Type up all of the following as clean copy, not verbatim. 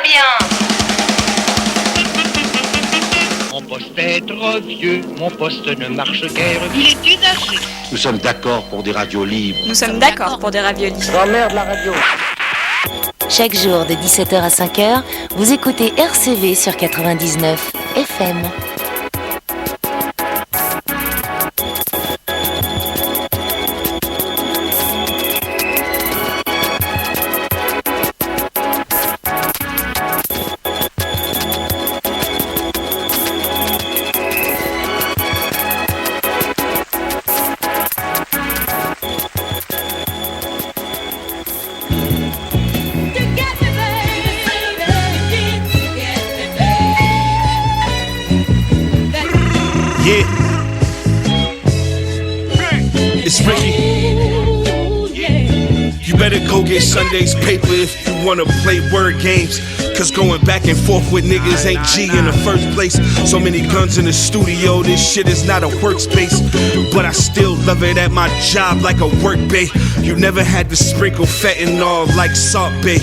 bien. Mon poste est trop vieux, mon poste ne marche guère. Il est usagé. Nous sommes d'accord pour des radios libres. Nous sommes d'accord pour des raviolis. J'emmerde la radio. Chaque jour de 17h à 5h, vous écoutez RCV sur 99 FM. Yeah, it's Ricky. You better go get Sunday's paper if you wanna play word games. Cause going back and forth with niggas ain't G in the first place. So many guns in the studio, this shit is not a workspace. But I still love it at my job like a work bay. You never had to sprinkle fentanyl like Salt Bay,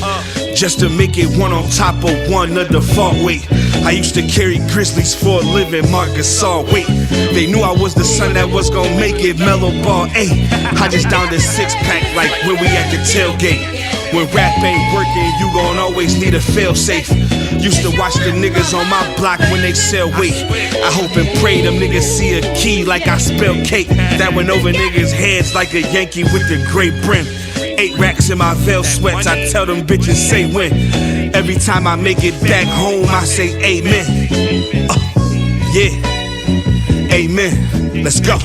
just to make it one on top of one, the default weight. I used to carry Grizzlies for a living, Marc Gasol, wait. They knew I was the son that was gonna make it, mellow ball, ayy. I just downed a six-pack like when we at the tailgate. When rap ain't working, you gon' always need a fail-safe. Used to watch the niggas on my block when they sell weight. I hope and pray them niggas see a key like I spell cake. That went over niggas' heads like a Yankee with the gray brim. 8 racks in my veil sweats, I tell them bitches say when. Every time I make it back home, I say amen. Yeah, amen. Let's go.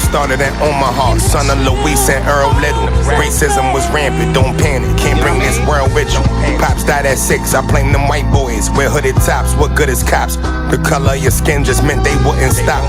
Started at Omaha, son of Luis and Earl Little. Racism was rampant, don't panic, can't bring this world with you. Pops died at 6, I blame them white boys. Wear hooded tops, what good is cops? The color of your skin just meant they wouldn't stop.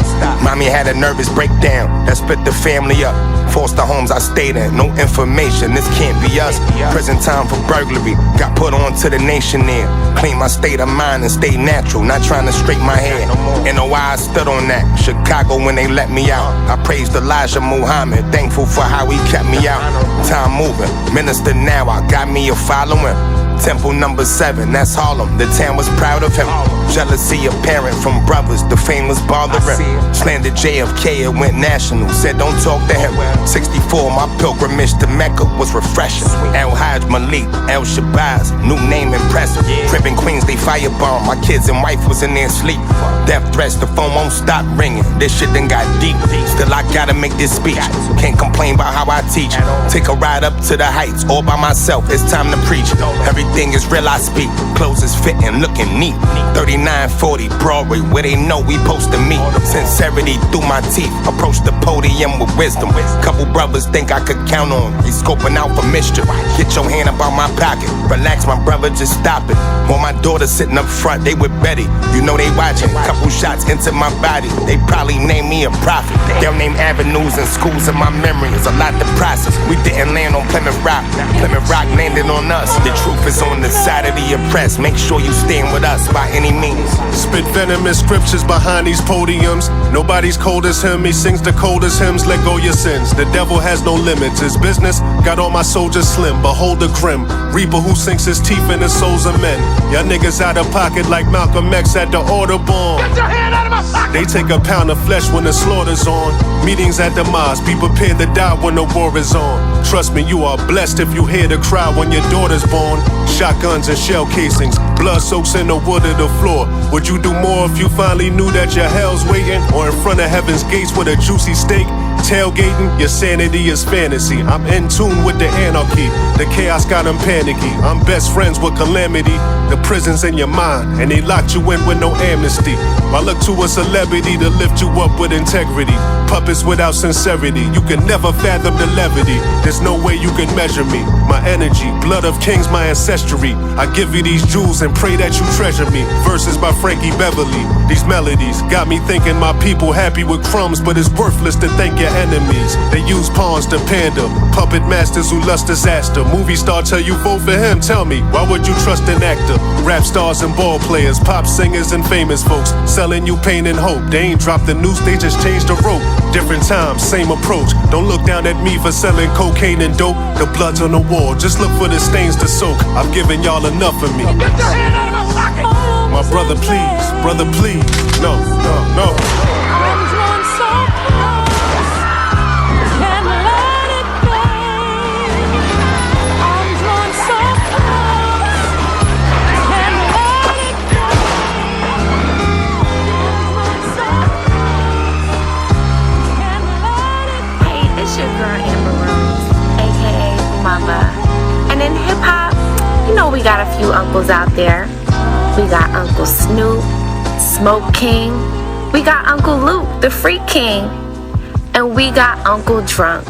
Mommy had a nervous breakdown, that split the family up. Foster homes I stayed in, no information, this can't be us. Prison time for burglary, got put on to the nation there. Clean my state of mind and stay natural, not trying to straighten my hair. And know why I stood on that, Chicago when they let me out. I praised Elijah Muhammad, thankful for how he kept me out. Time moving, minister now, I got me a following. Temple number 7, that's Harlem, the town was proud of him. Jealousy apparent from brothers, the fame was bothering. Slandered JFK, it went national, said don't talk to him. 64, my pilgrimage to Mecca was refreshing. El Hajj Malik, El Shabazz, new name impressive. Cribbin' Queens, they firebomb, my kids and wife was in their sleep. Death threats, the phone won't stop ringing, this shit done got deep. Still I gotta make this speech, can't complain about how I teach. Take a ride up to the heights, all by myself, it's time to preach. Everything is real, I speak, clothes is fitting, looking neat. 3940 Broadway, where they know we supposed to meet. Sincerity through my teeth, approach the podium with wisdom. Couple brothers think I could count on, they scoping out for mischief. Get your hand up on my pocket, relax my brother, just stop it. While my daughter sitting up front, they with Betty, you know they watching. Couple shots into my body, they probably name me a prophet. They'll name avenues and schools in my memory, it's a lot to process. We didn't land on Plymouth Rock landed on us. The truth is on the side of the oppressed, make sure you stand with us by any means. Spit venomous scriptures behind these podiums. Nobody's cold as him, he sings the coldest hymns. Let go your sins, the devil has no limits. His business got all my soldiers slim. Behold the grim reaper who sinks his teeth in the souls of men. Y'all niggas out of pocket like Malcolm X at the Audubon. Get your hand out of my pocket. They take a pound of flesh when the slaughter's on. Meetings at the mosque, be prepared to die when the war is on. Trust me, you are blessed if you hear the cry when your daughter's born. Shotguns and shell casings, blood soaks in the wood of the floor. Would you do more if you finally knew that your hell's waiting? Or in front of heaven's gates with a juicy steak? Tailgating, your sanity is fantasy. I'm in tune with the anarchy. The chaos got them panicky. I'm best friends with calamity. The prison's in your mind, and they locked you in with no amnesty. I look to a celebrity to lift you up with integrity. Puppets without sincerity. You can never fathom the levity. There's no way you can measure me. My energy, blood of kings, my ancestry. I give you these jewels and pray that you treasure me. Verses by Frankie Beverly. These melodies got me thinking my people happy with crumbs, but it's worthless to thank your enemies. They use pawns to pander. Puppet masters who lust disaster. Movie star tell you vote for him. Tell me, why would you trust an actor? Rap stars and ball players, pop singers and famous folks selling you pain and hope. They ain't dropped the noose, they just changed the rope. Different times, same approach. Don't look down at me for selling cocaine and dope. The blood's on the wall, just look for the stains to soak. I've given y'all enough of me. Get your hand out of my pocket! My brother, please, no. Arms run so close, can't let it go. Arms run so close, can't let it go. Arms run so close, can't let it go. Hey, it's your girl Amber Rose, aka Mama. And in hip hop, you know we got a few uncles out there. We got Uncle Snoop, Smoke King. We got Uncle Luke, the Freak King. And we got Uncle Drunk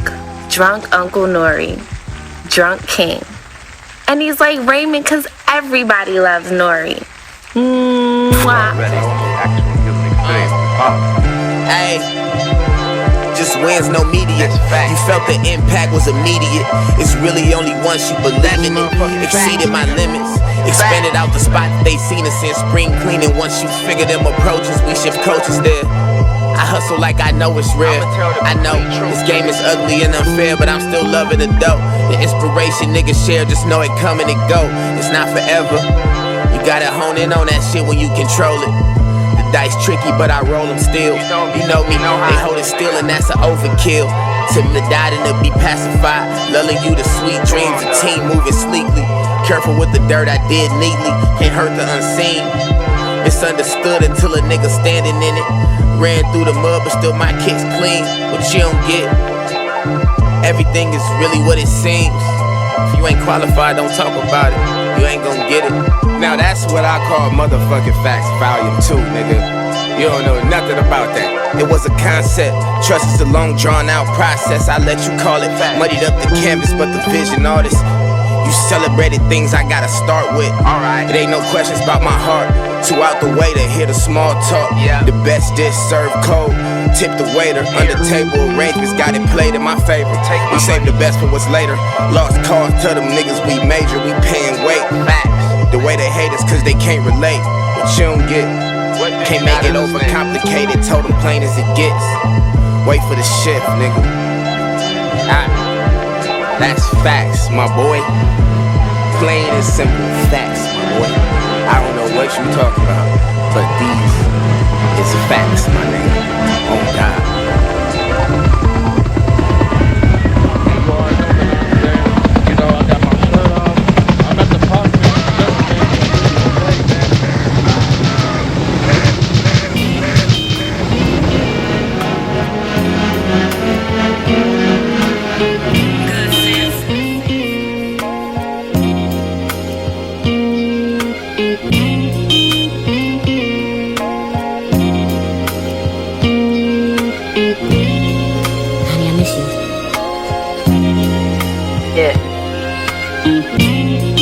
Uncle Nori, Drunk King. And he's like Raymond because everybody loves Nori. Mwah. Hey, just wins, no media. You felt the impact was immediate. It's really only once you believe in it. Exceeded my limits. Expanded out the spot they seen us in spring cleaning. Once you figure them approaches, we shift coaches there. I hustle like I know it's real. I know this game is ugly and unfair, but I'm still loving the dope. The inspiration niggas share, just know it come and it go. It's not forever. You gotta hone in on that shit when you control it. The dice tricky, but I roll them still. You know me, they hold it still and that's an overkill. To me to die and to be pacified, lulling you to sweet dreams, a team moving sleekly. Careful with the dirt I did neatly, can't hurt the unseen. Misunderstood until a nigga standing in it. Ran through the mud but still my kicks clean. What you don't get, everything is really what it seems. If you ain't qualified, don't talk about it. You ain't gon' get it. Now that's what I call motherfucking facts volume 2, nigga. You don't know nothing about that. It was a concept. Trust is a long drawn out process. I let you call it. Muddied up the canvas, but the vision artist. You celebrated things I gotta start with. It ain't no questions about my heart. Too out the way to hear the small talk. The best dish served cold. Tip the waiter. Under table arrangements got it played in my favor. We saved the best for what's later. Lost cause, tell them niggas we major. We paying weight. The way they hate us cause they can't relate. But you don't get. Can't make it overcomplicated. Told them plain as it gets. Wait for the shift, nigga. That's facts, my boy. Plain and simple facts, my boy. I don't know what you talking about, but these is facts, my nigga. Oh God. You know, I got my shirt off. I'm at the park.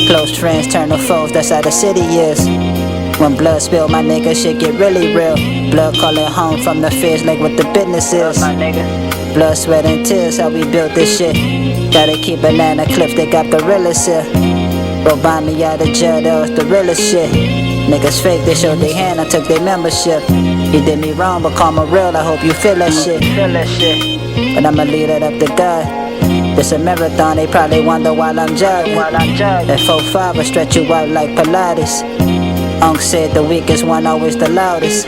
Close friends turn to foes, that's how the city is. When blood spill, my nigga, shit get really real. Blood calling home from the feds like what the business is. Blood, sweat, and tears, how we built this shit. Gotta keep banana clips, they got gorillas here. Robbed me out of jail, that was the realest shit. Niggas fake, they showed their hand, I took their membership. You did me wrong, but karma real, I hope you feel that shit. But I'ma leave it up to God. It's a marathon, they probably wonder while I'm jogging. That 4-5 will stretch you out like Pilates. Unc said the weakest one always the loudest.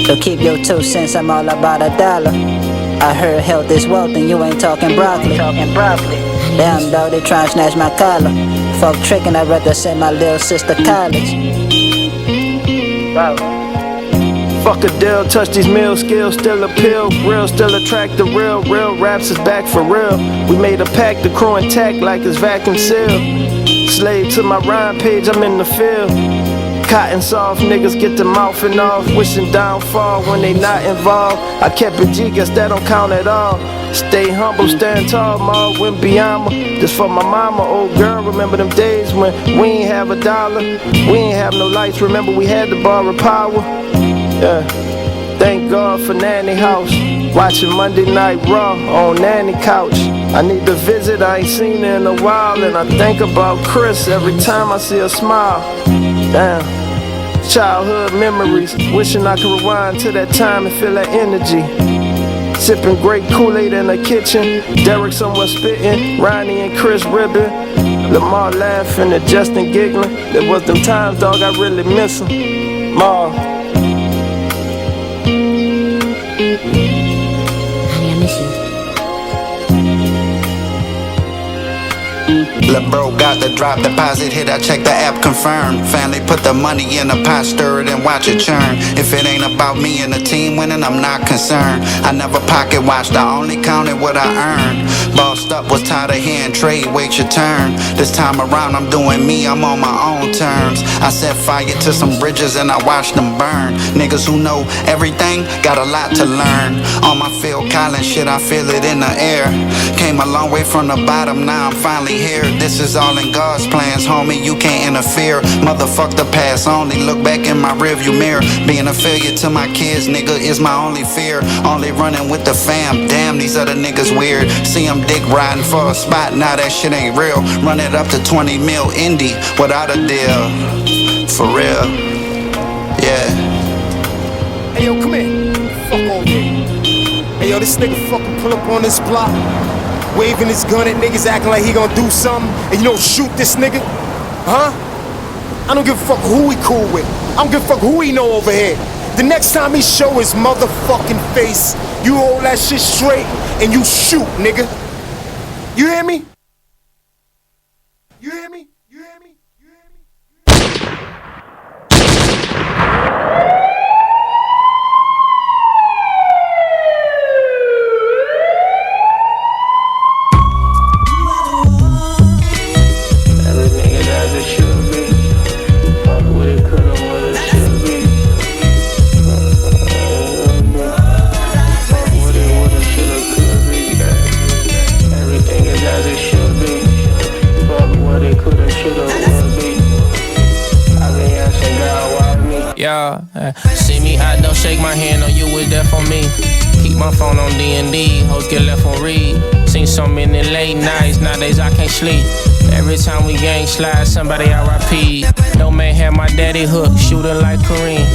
So keep your 2 cents, I'm all about $1. I heard health is wealth and you ain't talking broccoli. Damn dog, they tryna snatch my collar. Fuck tricking, I'd rather send my little sister college. Fuck a deal, touch these meal skills, still appeal. Real, still attract the real. Real raps is back for real. We made a pact, the crew intact like it's vacuum sealed. Slave to my rhyme page, I'm in the field. Cotton soft, niggas get the mouthing off. Wishing downfall when they not involved. I kept it G, guess that don't count at all. Stay humble, stand tall, ma, went beyond me. Just for my mama, old girl, remember them days when we ain't have $1. We ain't have no lights, remember we had to borrow power. Yeah, thank God for Nanny House. Watching Monday Night Raw on Nanny couch. I need to visit, I ain't seen her in a while. And I think about Chris every time I see her smile. Damn, childhood memories. Wishing I could rewind to that time and feel that energy. Sipping great Kool-Aid in the kitchen. Derek somewhere spitting. Ronnie and Chris ribbing. Lamar laughing and Justin giggling. There was them times, dog, I really miss him. Ma. Honey, I miss you. Lil' bro got the drop deposit hit, I check the app, confirm. Family put the money in a pot, stir it and watch it churn. If it ain't about me and the team winning, I'm not concerned. I never pocket watched, I only counted what I earned. Bossed up, was tired of hearing trade, wait your turn. This time around I'm doing me, I'm on my own terms. I set fire to some bridges and I watched them burn. Niggas who know everything, got a lot to learn. On my Phil Collins shit, I feel it in the air. Came a long way from the bottom, now I'm finally here. This is all in God's plans, homie, you can't interfere. Motherfuck the past, only look back in my rearview mirror. Being a failure to my kids, nigga, is my only fear. Only running with the fam, damn, these other niggas weird. See them dick riding for a spot, now that shit ain't real. Run it up to 20 mil indie, without a deal. For real, yeah. Hey yo, come here, fuck over here. Hey yo, this nigga fucking pull up on this block, waving his gun at niggas, acting like he gonna do something, and you don't shoot this nigga? Huh? I don't give a fuck who he cool with. I don't give a fuck who he know over here. The next time he show his motherfucking face, you hold that shit straight and you shoot, nigga. You hear me? You hear me? You hear me? You hear me? See me, I don't shake my hand on you, was there for me. Keep my phone on D&D, hoes get left on read. Seen so many late nights, nowadays I can't sleep. Every time we gang slide, somebody RIP. No man had my daddy hooked, shooting like Kareem.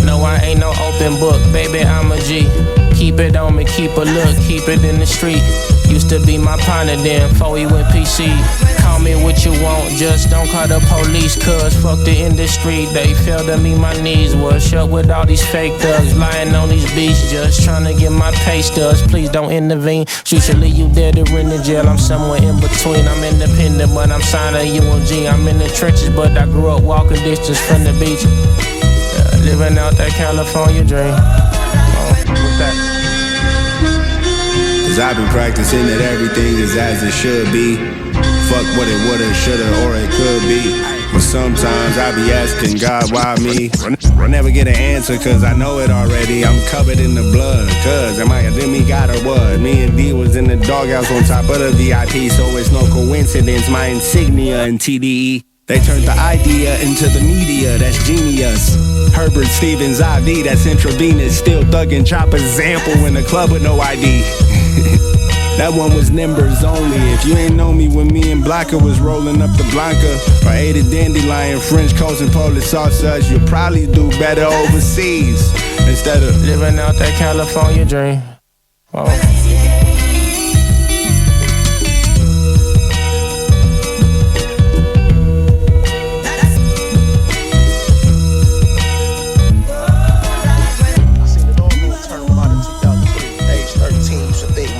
No, I ain't no open book, baby, I'm a G. Keep it on me, keep a look, keep it in the street. Used to be my partner then, before he went PC. Call me what you want, just don't call the police. Cause fuck the industry, they failed to meet my needs. Was shut with all these fake thugs, lying on these beats. Just trying to get my pay stubs, please don't intervene. Usually you dead or in the jail, I'm somewhere in between. I'm independent, but I'm signed to UNG. I'm in the trenches, but I grew up walking distance from the beach. Living out that California dream. What's that? Cause I've been practicing that everything is as it should be. Fuck what it woulda, shoulda, or it could be. But sometimes I be asking God, why me? I never get an answer cause I know it already. I'm covered in the blood, cause am I a demigod or what? Me and D was in the doghouse on top of the VIP, so it's no coincidence my insignia in TDE. They turned the idea into the media, that's genius. Herbert Stevens IV, that's intravenous. Still thuggin' choppers, example in the club with no ID. That one was Nimbers only. If you ain't know me when me and Blanca was rolling up the Blanca, or ate a dandelion, French coast and Polish sausage, you'll probably do better overseas instead of living out that California dream. Oh.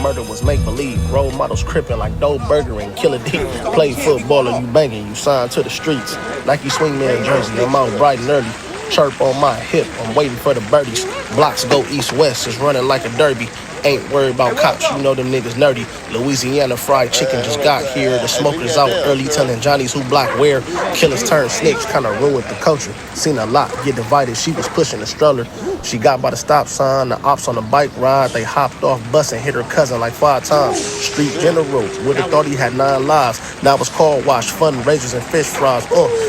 Murder was make-believe. Role models crippin' like Doe Burger and Killer D. Play football or you banging, you signed to the streets. Nike swingman jersey, I'm out bright and early. chirp on my hip, I'm waiting for the birdies. Blocks go east-west, it's running like a derby. Ain't worried about cops, you know them niggas nerdy. Louisiana fried chicken just got here. The smokers out early telling Johnnies who block where. Killers turn snakes, kinda ruined the culture. Seen a lot get divided, she was pushing the stroller. She got by the stop sign, the ops on the bike ride. They hopped off bus and hit her cousin like 5 times. Street general, would've thought he had 9 lives. Now it's car wash, fundraisers, and fish fries.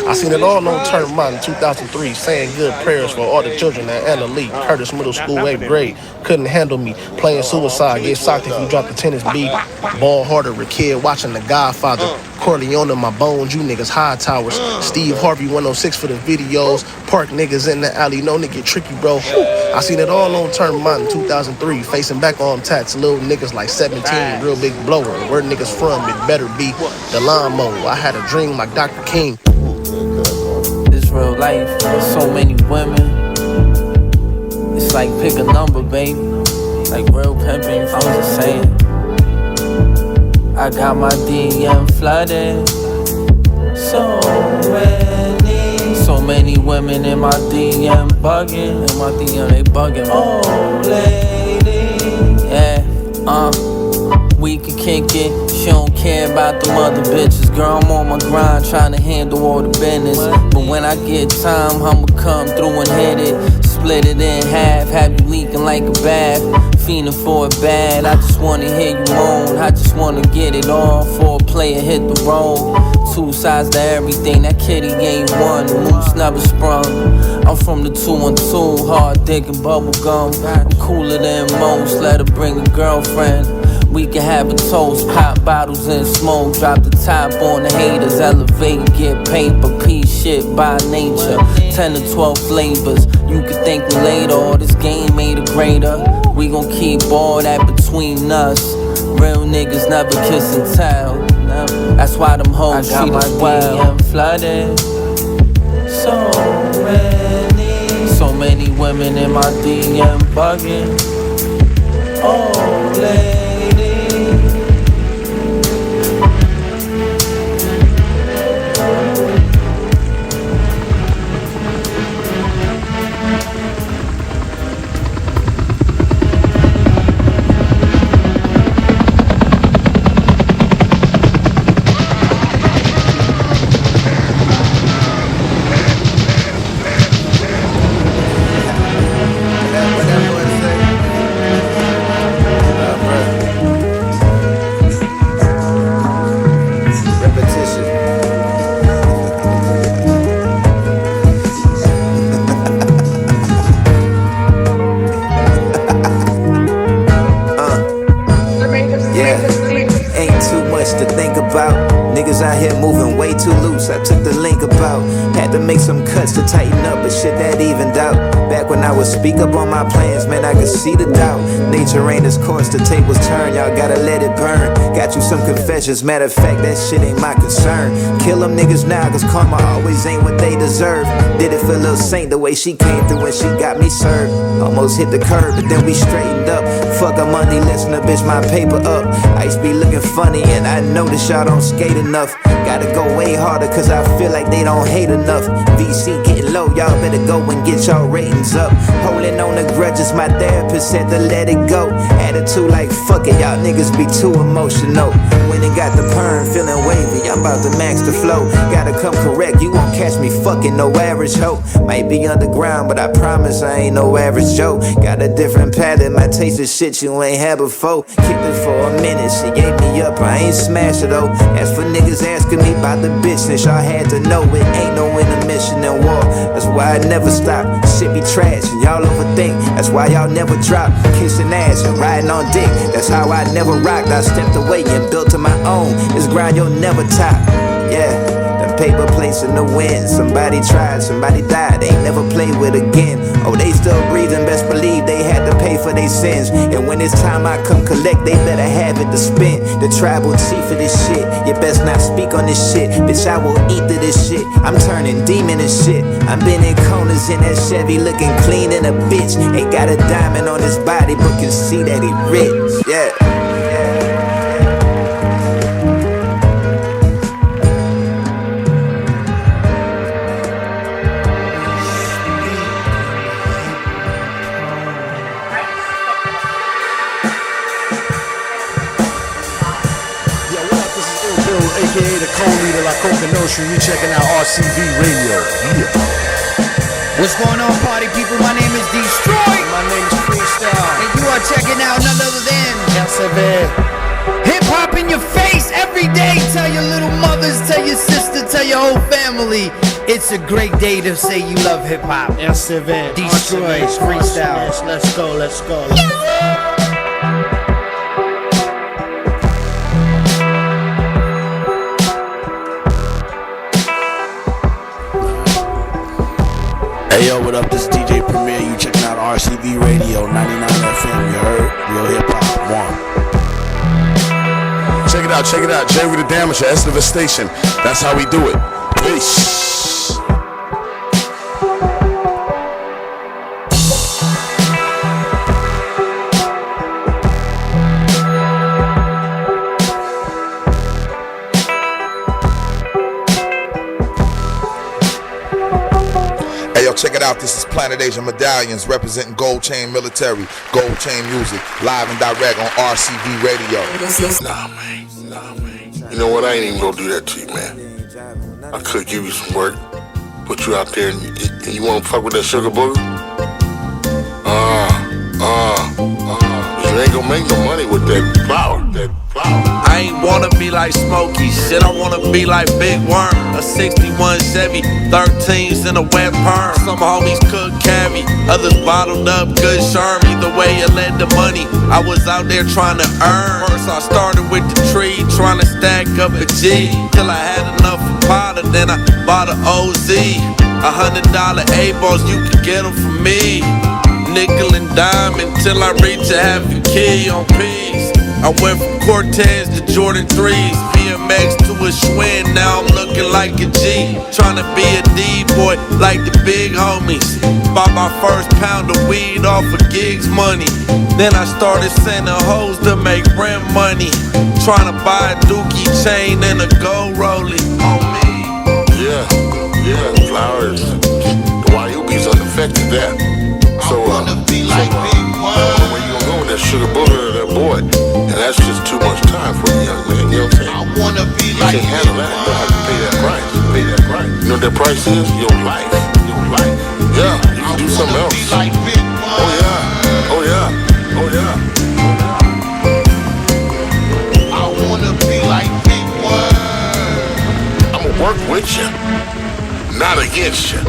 I seen it all on Turn Mine in 2003. Saying good prayers for all the children at Anna Lee. Curtis Middle School, 8th grade. Couldn't handle me. Playing suicide, get socked if you drop the tennis beat. Ball harder, a kid watching The Godfather. Corleone in my bones, you niggas high towers. Steve Harvey 106 for the videos. Park niggas in the alley, no nigga tricky, bro. I seen it all on Turn Mine in 2003. Facing back on tats, little niggas like 17, real big blower. Where niggas from, it better be the lawnmower. I had a dream like Dr. King. This real life, there's so many women. It's like pick a number, baby. Like real pimping, I'm just saying. I got my DM flooded. So many women in my DM bugging. In my DM they bugging. Oh lady, yeah, we can kick it. She don't care about them other bitches. Girl, I'm on my grind trying to handle all the business. But when I get time, I'ma come through and hit it. Split it in half, have you leaking like a bath. Fiending for it bad, I just wanna hear you moan. I just wanna get it on for a player hit the road. 2 sides to everything, that kitty ain't one. The moose never sprung. I'm from the 212, hard digging bubble gum. I'm cooler than most, let her bring a girlfriend. We can have a toast, pop bottles and smoke. Drop the top on the haters, elevate, get paper. Piece shit by nature, 10 to 12 flavors. You can thank me later, or this game made it greater. We gon' keep all that between us. Real niggas never kiss and tell. That's why them hoes treat us well. I got my DM flooded. So many women in my DM bugging. Oh lady. I took the link about, had to make some cuts to tighten up, but shit that evened out. Back when I would speak up on my plans, man, I could see the doubt. Nature ain't its course, the tables turn, y'all gotta let it burn. Got you some confessions, matter of fact, that shit ain't my concern. Kill them niggas now, cause karma always ain't what they deserve. Did it for Lil Saint, the way she came through when she got me served. Almost hit the curb, but then we straightened up. Fuck a money listener, bitch, my paper up. I used to be looking funny, and I notice y'all don't skate enough. Gotta go way harder, cause I feel like they don't hate enough. VC getting low, y'all better go and get y'all ratings up. Holding on to grudges, my therapist said to let it go. Attitude like fuck it, y'all niggas be too emotional. When it got the perm, feeling wavy, I'm about to max the flow. Gotta come correct, you won't catch me fucking no average hoe. Might be underground, but I promise I ain't no average Joe. Got a different pattern, my taste of shit you ain't had before. Kicked it for a minute, she gave me up, I ain't smashed it though. As for niggas asking me about the business, y'all had to know it ain't no intermission in war. That's why I never stop, shit be trash and y'all overthink. That's why y'all never drop, kissing ass and riding on dick. That's how I never rocked, I stepped away and built to my own. This grind you'll never top, yeah. Paper plates in the wind. Somebody tried, somebody died, they ain't never played with again. Oh, they still breathing, best believe they had to pay for their sins. And when it's time I come collect, they better have it to spend. The tribe will see for this shit, you best not speak on this shit. Bitch, I will eat to this shit, I'm turning demon and shit. I've been in corners in that Chevy looking clean in a bitch. Ain't got a diamond on his body, but can see that he rich, yeah. aka the co-leader La Coca Nostra. You checking out RCV Radio. Yeah. What's going on, party people? My name is Destroy. My name is Freestyle. And you are checking out none other than Hip Hop in your face every day. Tell your little mothers, tell your sister, tell your whole family. It's a great day to say you love hip hop. Destroy, Freestyle. Let's go, let's go. Hey yo, what up? This is DJ Premier. You checking out RCV Radio 99 FM. You heard? Real hip hop. One. Check it out. Jerry the Damager, Estiva Station. That's how we do it. Peace. Check it out, this is Planet Asia Medallions representing Gold Chain Military, Gold Chain Music, live and direct on RCV Radio. Nah, man. You know what? I ain't even gonna do that to you, man. I could give you some work, put you out there, and you wanna fuck with that sugar booger? You ain't gonna make no money with that flour. I ain't wanna be like Smokey, shit, I wanna be like Big Worm. A 61 Chevy, 13s in a wet perm. Some homies cook cavi, others bottled up good sherm. Either way you led the money, I was out there trying to earn. First I started with the tree, trying to stack up a G. Till I had enough for powder, then I bought an OZ. $100 A-balls, you can get them from me. Nickel and dime until I reach a half a key on P's. I went from Cortez to Jordan 3s, BMX to a Schwinn, now I'm looking like a G. Tryna be a D-boy like the big homies. Bought my first pound of weed off of gigs money. Then I started sending hoes to make rent money. Tryna buy a dookie chain and a gold rollie on me. Yeah, flowers. The YUB's unaffected that. So, where you gonna go with that sugar booger or that boy? And that's just too much time for a young man, you know what I'm saying? I wanna be you like can't handle that, you have to pay that price. You know what that price is? Your life. Yeah, you can do something else. Oh yeah. I wanna be like Big Worm. I'ma work with you, not against you.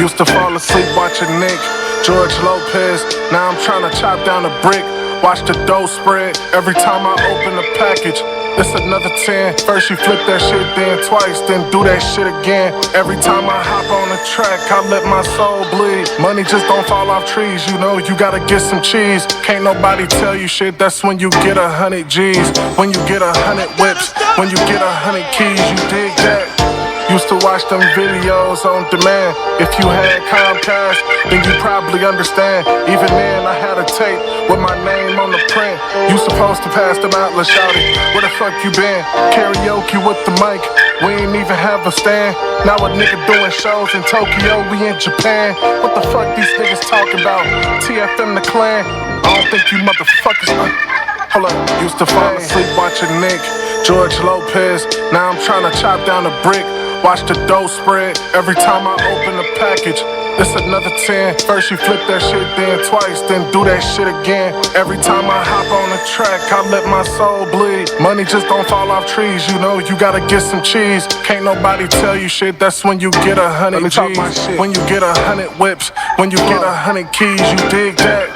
Used to fall asleep watching Nick, George Lopez. Now I'm trying to chop down a brick. Watch the dough spread. Every time I open a package, it's another 10. First you flip that shit, then twice, then do that shit again. Every time I hop on the track, I let my soul bleed. Money just don't fall off trees, you know, you gotta get some cheese. Can't nobody tell you shit, that's when you get 100 G's. When you get 100 whips, when you get 100 keys, you dig that? Used to watch them videos on demand. If you had Comcast, then you probably understand. Even then, I had a tape with my name on the print. You supposed to pass them out, let's shout it. Where the fuck you been? Karaoke with the mic. We ain't even have a stand. Now a nigga doing shows in Tokyo, we in Japan. What the fuck these niggas talking about? TFM the clan? I don't think you motherfuckers. Hold up, used to fall asleep watching Nick, George Lopez. Now I'm trying to chop down a brick. Watch the dough spread. Every time I open a package, it's another 10. First you flip that shit, then twice, then do that shit again. Every time I hop on the track, I let my soul bleed. Money just don't fall off trees, you know, you gotta get some cheese. Can't nobody tell you shit, that's when you get 100 G's. When you get 100 whips, when you get 100 keys, you dig that?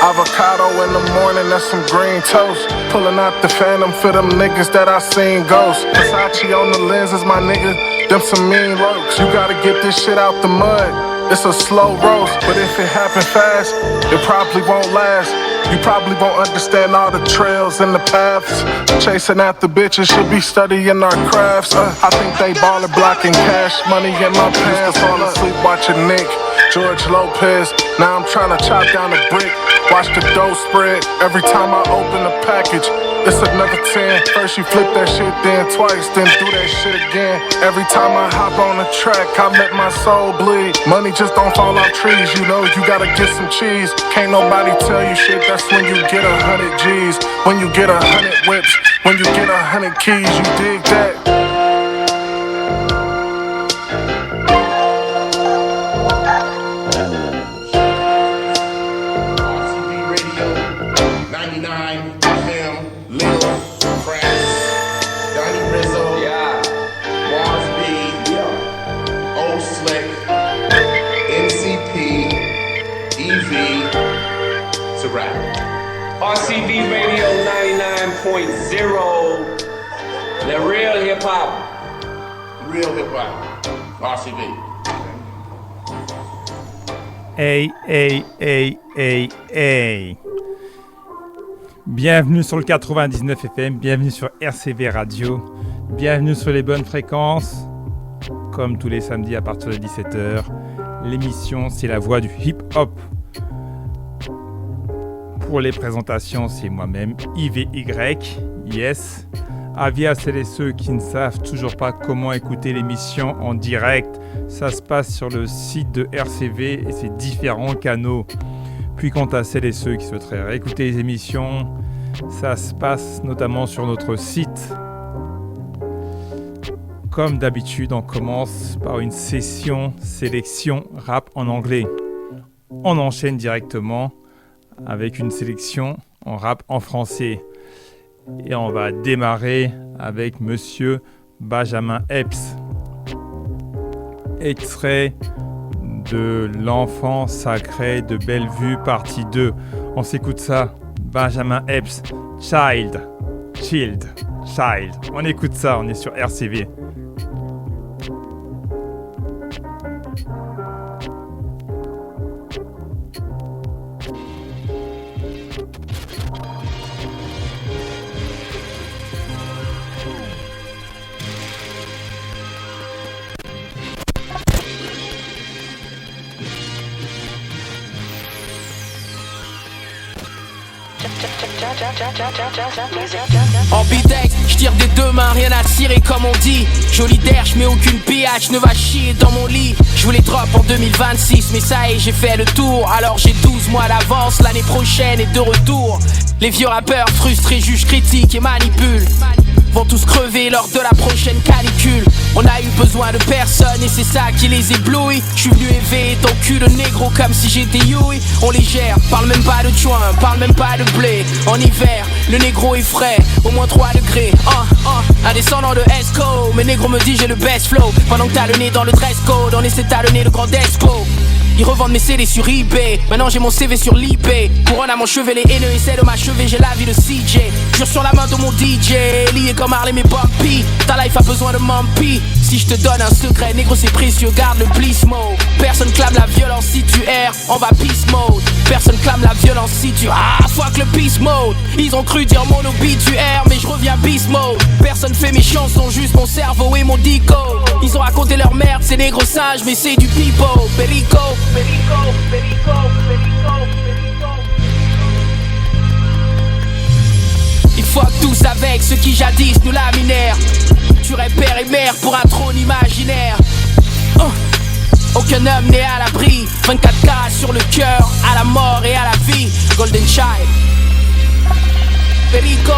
Avocado in the morning, that's some green toast. Pulling out the Phantom for them niggas that I seen ghosts. Versace on the lenses, my nigga. them some mean lurks. You gotta get this shit out the mud. It's a slow roast, but if it happen fast, it probably won't last. You probably won't understand all the trails and the paths. Chasing after bitches should be studying our crafts. I think they ballin' blocking cash money in my pants. Fall asleep watching Nick, George Lopez. Now I'm tryna chop down a brick. Watch the dough spread. Every time I open a package, it's another 10. First you flip that shit, then twice, then do that shit again. Every time I hop on the track, I let my soul bleed. Money just don't fall off trees, you know, you gotta get some cheese. Can't nobody tell you shit, that's when you get 100 G's. When you get 100 whips, when you get 100 keys, you dig that? RCV Radio 99.0. The real hip hop. Real hip hop. RCV. Hey, hey, hey, hey, hey. Bienvenue sur le 99 FM, bienvenue sur RCV Radio, bienvenue sur les bonnes fréquences. Comme tous les samedis à partir de 17h, l'émission c'est la voix du hip-hop. Pour les présentations, c'est moi-même, IVY, yes. Avis à celles et ceux qui ne savent toujours pas comment écouter l'émission en direct, ça se passe sur le site de RCV et ses différents canaux. Puis quant à celles et ceux qui souhaiteraient réécouter les émissions, ça se passe notamment sur notre site. Comme d'habitude, on commence par une sélection rap en anglais. On enchaîne directement avec une sélection en rap en français. Et on va démarrer avec Monsieur Benjamin Epps. Extrait de L'Enfant Sacré de Bellevue, partie 2. On s'écoute ça. Benjamin Epps, Child. On écoute ça, on est sur RCV. Ambidex, j'tire des deux mains, rien à tirer comme on dit. Joli d'air, j'mets aucune pH, ne va chier dans mon lit. J'voulais drop en 2026, mais ça y est, j'ai fait le tour. Alors j'ai 12 mois d'avance, l'année prochaine est de retour. Les vieux rappeurs frustrés jugent, critiquent et manipulent. Vont tous crever lors de la prochaine canicule. On a eu besoin de personne et c'est ça qui les éblouit. J'suis venu éveiller ton cul de négro comme si j'étais Yui. On les gère, parle même pas de joint, parle même pas de blé. En hiver, le négro est frais, au moins 3 degrés. Un descendant de Esco, mais négro me dit j'ai le best flow. Pendant que t'as le nez dans le dress code, on essaie talonner le grand expo. Ils revendent mes CD sur eBay, maintenant j'ai mon CV sur l'eBay. Couronne à mon chevet, les haineux essaient de m'achever, j'ai la vie de CJ. Jure sur la main de mon DJ, lié comme Harlem et Bumpy. Ta life a besoin de Mumpy. Si je te donne un secret, négro c'est précieux, garde le bliss mode. Personne clame la violence si tu erres, on va peace mode. Personne clame la violence si tu fuck le peace mode. Ils ont cru dire mon obituaire, mais je reviens beast mode. Personne fait mes chansons, juste mon cerveau et mon dico. Ils ont raconté leur merde, c'est négro singe, mais c'est du pipo. Perico. Ils fuck tous avec ceux qui jadis nous laminèrent. Tu père et mère pour un trône imaginaire. Aucun homme n'est à l'abri. 24K sur le cœur, à la mort et à la vie. Golden Child. Perico.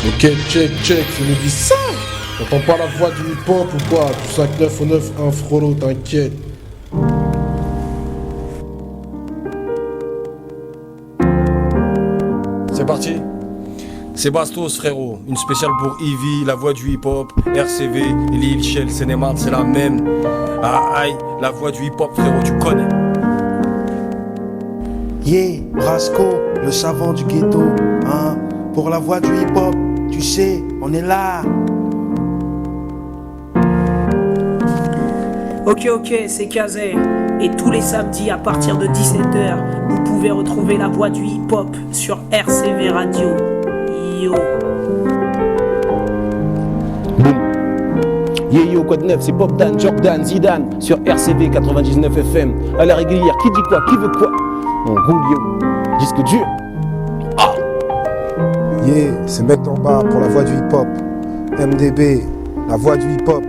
Ok, check, tu me dis ça. T'entends pas la voix du hip-hop ou quoi? Du 5909, un frollo, t'inquiète. C'est parti. C'est Bastos frérot, une spéciale pour Ivy, la voix du hip-hop, RCV, Lil Shell, Sénémar, c'est la même. Ah aïe, la voix du hip-hop frérot, tu connais. Yeah, Brasco, le savant du ghetto, hein. Pour la voix du hip-hop, tu sais, on est là. Ok, c'est Kazé. Et tous les samedis à partir de 17h, vous pouvez retrouver la voix du hip-hop sur RCV Radio. Yo. Yo, quoi de neuf, c'est Bob Dan, Jordan, Zidane sur RCV 99 FM. À la régulière, qui dit quoi, qui veut quoi? On roule yo, disque dur. Ah. Yeah, c'est Mec d'en bas pour la voix du hip-hop. MDB, la voix du hip-hop.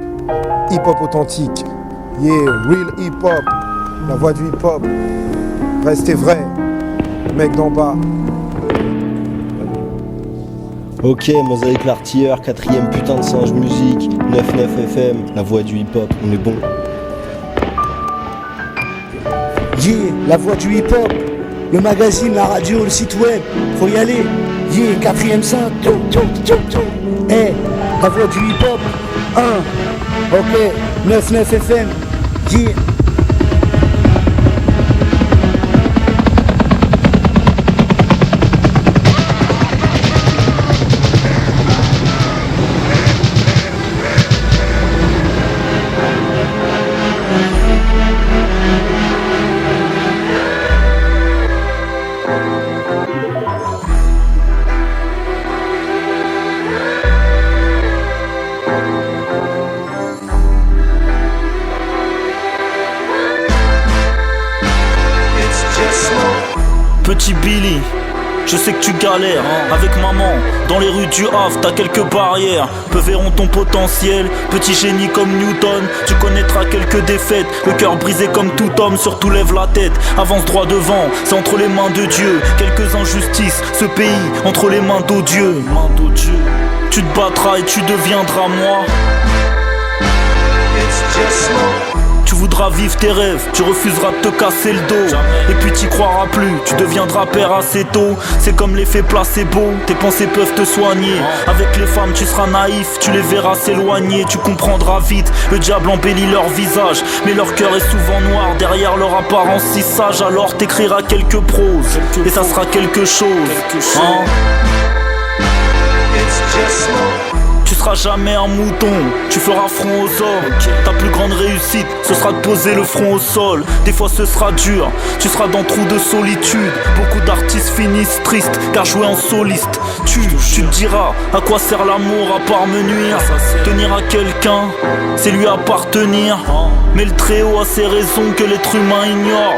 Hip-hop authentique. Yeah, real hip-hop. La voix du hip-hop. Restez vrai. Mec d'en bas. Ok, Mosaïque l'artilleur, 4ème putain de singe musique, 99 FM, la voix du hip-hop, on est bon. Yeah, la voix du hip-hop, le magazine, la radio, le site web, faut y aller. Yeah, 4ème sein, hey, la voix du hip-hop, 1, ok, 99 FM, yeah. Petit Billy, je sais que tu galères avec maman. Dans les rues du Havre, t'as quelques barrières. Peu verront ton potentiel, petit génie comme Newton. Tu connaîtras quelques défaites, le cœur brisé comme tout homme. Surtout lève la tête, avance droit devant. C'est entre les mains de Dieu, quelques injustices. Ce pays, entre les mains d'odieux. Tu te battras et tu deviendras moi. Tu voudras vivre tes rêves, tu refuseras de te casser le dos. Et puis t'y croiras plus, tu deviendras père assez tôt. C'est comme l'effet placebo, tes pensées peuvent te soigner. Avec les femmes tu seras naïf, tu les verras s'éloigner. Tu comprendras vite, le diable embellit leur visage, mais leur cœur est souvent noir, derrière leur apparence si sage. Alors t'écriras quelques proses, et ça sera quelque chose, hein. Tu seras jamais un mouton, tu feras front aux hommes. Ta plus grande réussite, ce sera de poser le front au sol. Des fois ce sera dur, tu seras dans trou de solitude. Beaucoup d'artistes finissent tristes, car jouer en soliste tu te diras, à quoi sert l'amour à part me nuire. Tenir à quelqu'un, c'est lui appartenir. Mais le Très-Haut a ses raisons que l'être humain ignore.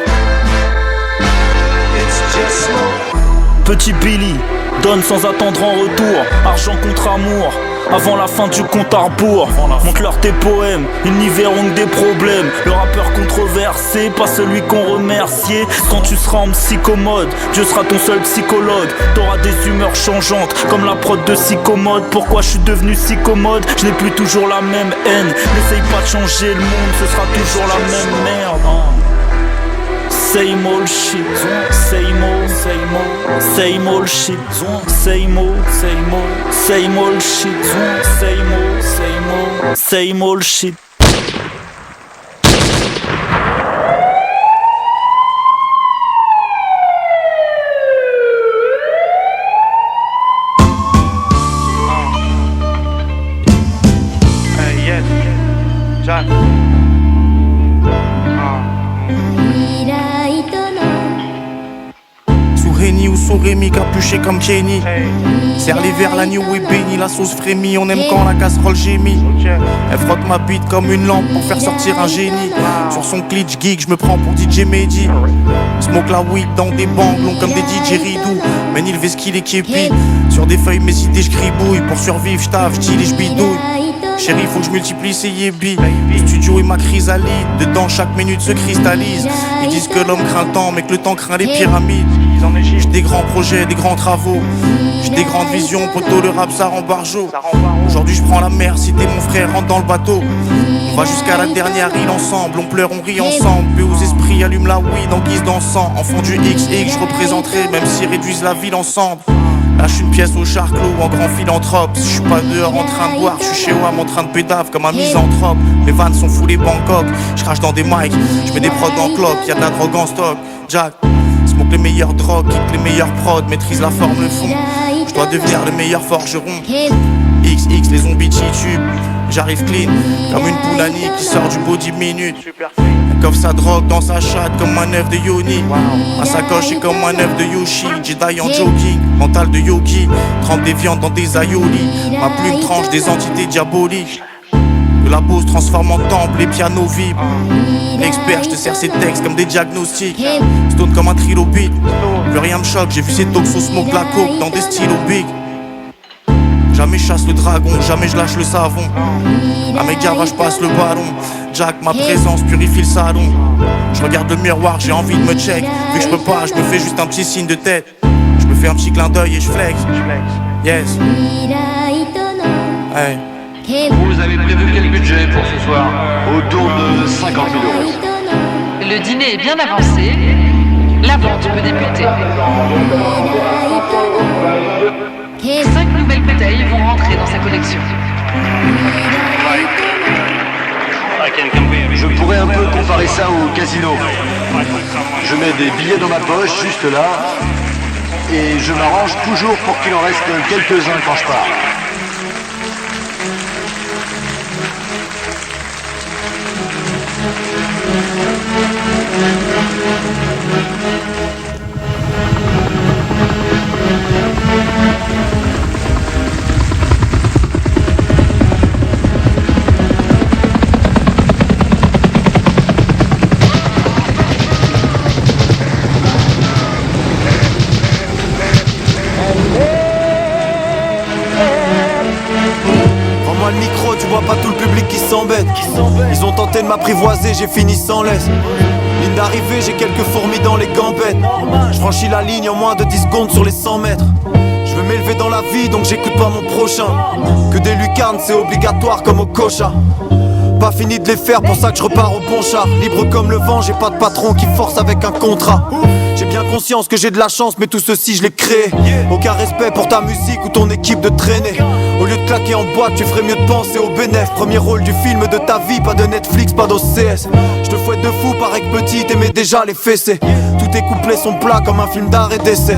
Petit Billy, donne sans attendre en retour. Argent contre amour, avant la fin du compte à rebours. Montre-leur tes poèmes, ils n'y verront que des problèmes. Le rappeur controversé, pas celui qu'on remerciait. Quand tu seras en psychomode, Dieu sera ton seul psychologue. T'auras des humeurs changeantes, comme la prod de Psychomode. Pourquoi je suis devenu si commode? Je n'ai plus toujours la même haine. N'essaye pas de changer le monde, ce sera toujours la même merde. Same old shit, same old, same old, same old shit, same old, same old, same old shit, same old, same old, same old shit. Yes, Jack. Réni ou son Rémi capuché comme Kenny. Serre-les vers l'agneau et béni, la sauce frémit. On aime quand la casserole gémit. Elle frotte ma bite comme une lampe pour faire sortir un génie. Sur son glitch geek, je me prends pour DJ Mehdi. Smoke la weed dans des bangs longs comme des DJ Ridou. Men il vesquille et képi. Sur des feuilles mes idées je gribouille. Pour survivre j'taffe, j'tille et j'bidouille. Chérie, faut que je multiplie ces yébis. Le studio est ma chrysalide. Dedans chaque minute se cristallise. Ils disent que l'homme craint le temps mais que le temps craint les pyramides. J'ai des grands projets, des grands travaux. J'ai des grandes visions, poteau, le rap ça rend barjo. Aujourd'hui je prends la mer, si t'es mon frère, rentre dans le bateau. On va jusqu'à la dernière île ensemble, on pleure, on rit ensemble. Peu aux esprits, allume la weed en guise d'encens. Enfant du XX, je représenterai, même s'ils réduisent la ville ensemble. Lâche une pièce au charclos en grand philanthrope. Si je suis pas dehors en train de boire, je suis chez WAM en train de pédave comme un misanthrope. Mes vannes sont foulées Bangkok, je crache dans des mics, je mets des prods en cloque, y'a de la drogue en stock. Jack, smoke les meilleures drogues, kick les meilleurs prods, maîtrise la forme, le fond. Je dois devenir le meilleur forgeron. XX, les zombies titubent. J'arrive clean, comme une poulanie qui sort du body minute. Elle coffre sa drogue dans sa chatte comme un œuf de Yoni. Ma sacoche est comme un œuf de Yoshi. Jedi en jogging, mental de yogi. Trempe des viandes dans des aïolis. Ma plume tranche des entités diaboliques. De la pose transforme en temple, les pianos vibrent. L'expert, je te sers ces textes comme des diagnostics. Stone comme un trilobite. Plus rien me choque, j'ai vu ces toxos smoke la coke dans des stylos big. Jamais je chasse le dragon, jamais je lâche le savon. À mes gars, je passe le ballon. Jack, ma présence purifie le salon. Je regarde le miroir, j'ai envie de me check. Vu que je peux pas, je me fais juste un petit signe de tête. Je me fais un petit clin d'œil et je flex. Yes. Hey. Vous avez prévu quel budget pour ce soir? Autour de 50 000 euros. Le dîner est bien avancé. La vente peut débuter. 5 nouvelles bouteilles vont rentrer dans sa collection. Je pourrais un peu comparer ça au casino. Je mets des billets dans ma poche, juste là, et je m'arrange toujours pour qu'il en reste quelques-uns quand je pars. Rends-moi le micro, tu vois pas tout le public qui s'embête. Ils ont tenté de m'apprivoiser, j'ai fini sans laisse. Ligne d'arrivée, j'ai quelques fourmis dans les gambettes. Je franchis la ligne en moins de 10 secondes sur les 100 mètres. Je veux m'élever dans la vie, donc j'écoute pas mon prochain. Que des lucarnes, c'est obligatoire comme au cocha. Pas fini de les faire, pour ça que je repars au bon char. Libre comme le vent, j'ai pas de patron qui force avec un contrat. J'ai bien conscience que j'ai de la chance, mais tout ceci je l'ai créé. Aucun respect pour ta musique ou ton équipe de traînée. Au lieu de claquer en boîte, tu ferais mieux de penser au bénéf. Premier rôle du film de ta vie, pas de Netflix, pas d'OCS. Je te fouette de fou, paraît que petit, t'aimais déjà les fessées. Tous tes couplets sont plats comme un film d'art et d'essai.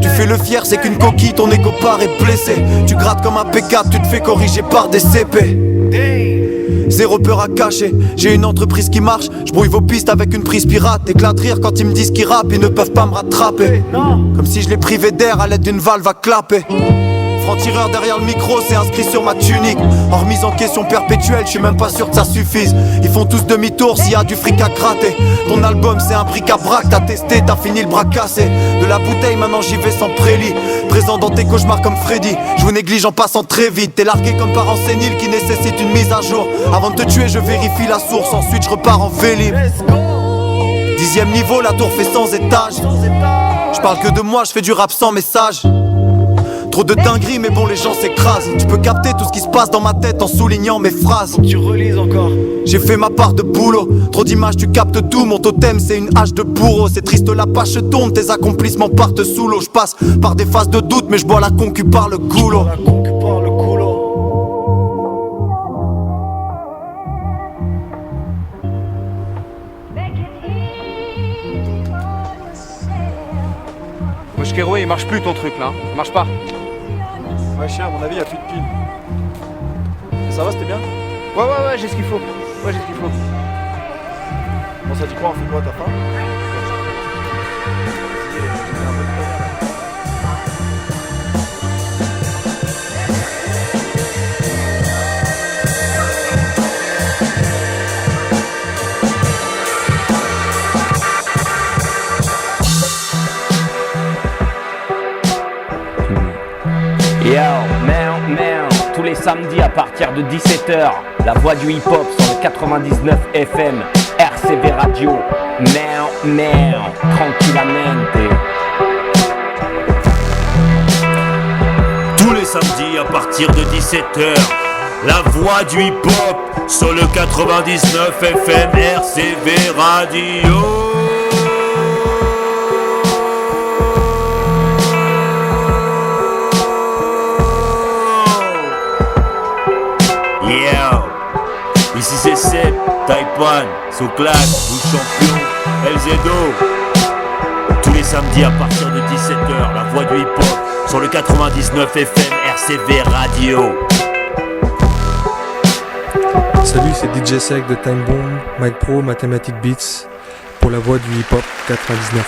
Tu fais le fier, c'est qu'une coquille, ton égo part est blessé. Tu grattes comme un P4, tu te fais corriger par des CP. Zéro peur à cacher, j'ai une entreprise qui marche. Je brouille vos pistes avec une prise pirate. Éclat de rire quand ils me disent qu'ils rappent, ils ne peuvent pas me rattraper. Comme si je les privais d'air à l'aide d'une valve à clapper. Franc-tireur derrière le micro, c'est inscrit sur ma tunique. En remise en question perpétuelle, je suis même pas sûr que ça suffise. Ils font tous demi-tour s'il y a du fric à gratter. Ton album c'est un bric-à-brac, t'as testé, t'as fini le bras cassé. De la bouteille maintenant j'y vais sans prélit. Présent dans tes cauchemars comme Freddy. Je vous néglige en passant très vite. T'es largué comme parent sénile qui nécessite une mise à jour. Avant de te tuer je vérifie la source, ensuite je repars en vélib. 10e niveau, la tour fait 100 étages. Je parle que de moi, je fais du rap sans message. Trop de dingueries mais bon les gens s'écrasent. Tu peux capter tout ce qui se passe dans ma tête en soulignant mes phrases. Faut que tu relises encore. J'ai fait ma part de boulot. Trop d'images tu captes tout. Mon totem c'est une hache de bourreau. C'est triste la page tourne. Tes accomplissements partent sous l'eau. Je passe par des phases de doute mais je bois la concu par le goulot. Wesh Kero, il marche plus ton truc là, il marche pas. Ouais chien, à mon avis, y'a plus de piles. Ça va, c'était bien? Ouais, j'ai ce qu'il faut. Ouais, j'ai ce qu'il faut. Bon, ça dit quoi? On fait quoi, t'as faim? Yo, man, tous les samedis à partir de 17h, la voix du hip-hop sur le 99 FM, RCV Radio, tranquillamente. Tous les samedis à partir de 17h, la voix du hip-hop sur le 99 FM, RCV Radio. Ici c'est Seb, Taipan, Soclas, nous champions, Elzedo. Tous les samedis à partir de 17h, la voix du hip-hop sur le 99 FM RCV Radio. Salut, c'est DJ Sec de Time Bomb, Mike Pro, Mathematic Beats pour la voix du hip-hop 99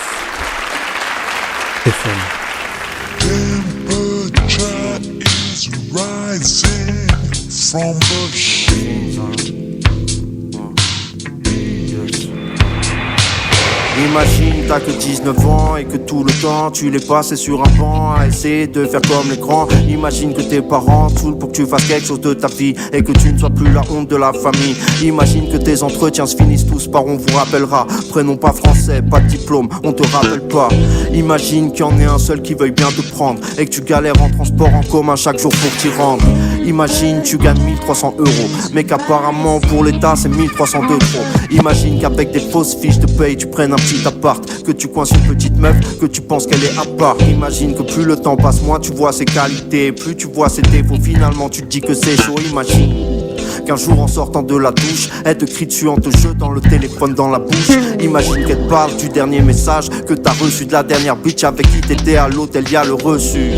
FM. Temperature is rising from the Imagine t'as que 19 ans et que tout le temps tu l'es passé sur un banc à essayer de faire comme les grands. Imagine que tes parents saoulent pour que tu fasses quelque chose de ta vie et que tu ne sois plus la honte de la famille. Imagine que tes entretiens se finissent tous par on vous rappellera. Prénom pas français, pas de diplôme, on te rappelle pas. Imagine qu'il y en ait un seul qui veuille bien te prendre et que tu galères en transport en commun chaque jour pour t'y rendre. Imagine tu gagnes 1300 €, mais qu'apparemment pour l'État c'est 1300 de trop. Imagine qu'avec des fausses fiches de paye tu prennes un petit appart, que tu coinces une petite meuf, que tu penses qu'elle est à part. Imagine que plus le temps passe, moins tu vois ses qualités, plus tu vois ses défauts, finalement tu te dis que c'est chaud. Imagine qu'un jour en sortant de la douche, elle te crie dessus en te jetant le téléphone dans la bouche. Imagine qu'elle te parle du dernier message que t'as reçu de la dernière bitch avec qui t'étais à l'hôtel, y'a le reçu.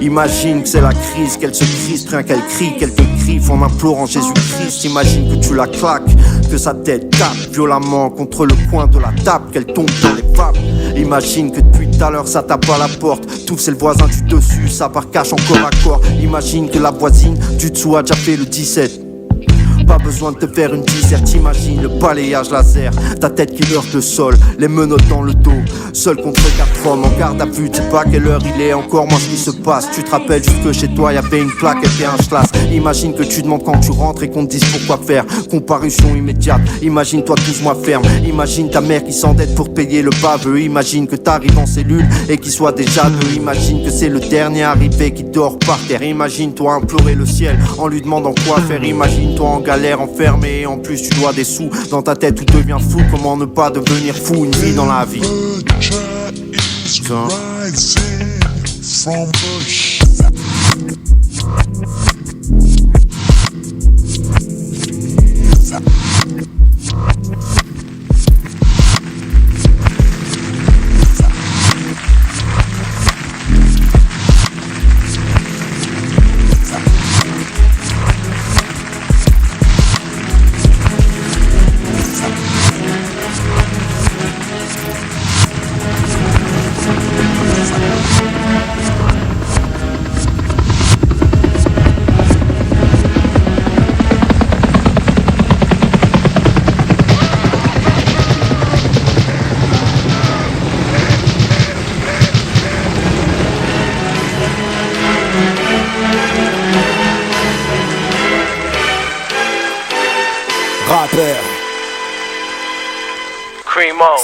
Imagine que c'est la crise, qu'elle se crispe, rien qu'elle crie, qu'elle te griffe en implorant Jésus-Christ. Imagine que tu la claques, que sa tête tape violemment contre le coin de la table, qu'elle tombe dans les vapes. Imagine que depuis tout à l'heure ça tape à la porte, tout c'est le voisin du dessus, ça part cache encore à corps. Imagine que la voisine du dessous a déjà fait le 17. Pas besoin de te faire une dissert, t'imagines le balayage laser, ta tête qui heurte le sol, les menottes dans le dos, seul contre 4 hommes en garde à vue, tu sais pas quelle heure il est, encore moins ce qui se passe. Tu te rappelles juste que chez toi y'avait une plaque et un schlass. Imagine que tu demandes quand tu rentres et qu'on te dise pourquoi faire, comparution immédiate. Imagine toi 12 mois ferme, imagine ta mère qui s'endette pour payer le baveux. Imagine que t'arrives en cellule et qu'il soit déjà deux. Imagine que c'est le dernier arrivé qui dort par terre. Imagine toi implorer le ciel en lui demandant quoi faire. Imagine toi en galère enfermé et en plus tu dois des sous. Dans ta tête tout devient fou, comment ne pas devenir fou une vie dans la vie.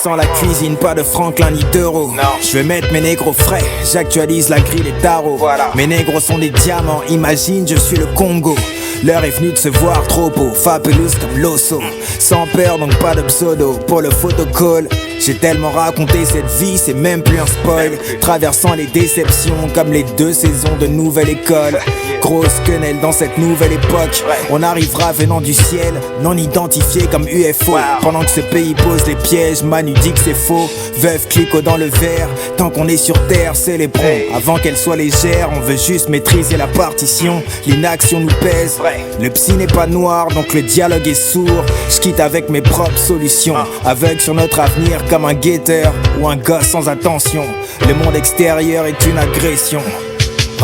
Sans la cuisine, pas de Franklin ni d'euros. Je vais mettre mes négros frais, j'actualise la grille et tarots. Mes négros sont des diamants, imagine je suis le Congo. L'heure est venue de se voir trop beau, fabulous comme l'osso. Sans peur donc pas de pseudo pour le photocall. J'ai tellement raconté cette vie, c'est même plus un spoil. Traversant les déceptions comme les 2 saisons de nouvelle école. Grosse quenelle dans cette nouvelle époque. On arrivera venant du ciel, non identifié comme UFO. Pendant que ce pays pose les pièges, Manu dit que c'est faux. Veuve clico dans le verre, tant qu'on est sur terre, célébrons. Avant qu'elle soit légère, on veut juste maîtriser la partition. L'inaction nous pèse, le psy n'est pas noir, donc le dialogue est sourd. J'quitte avec mes propres solutions, aveugle sur notre avenir comme un guetteur ou un gosse sans attention. Le monde extérieur est une agression.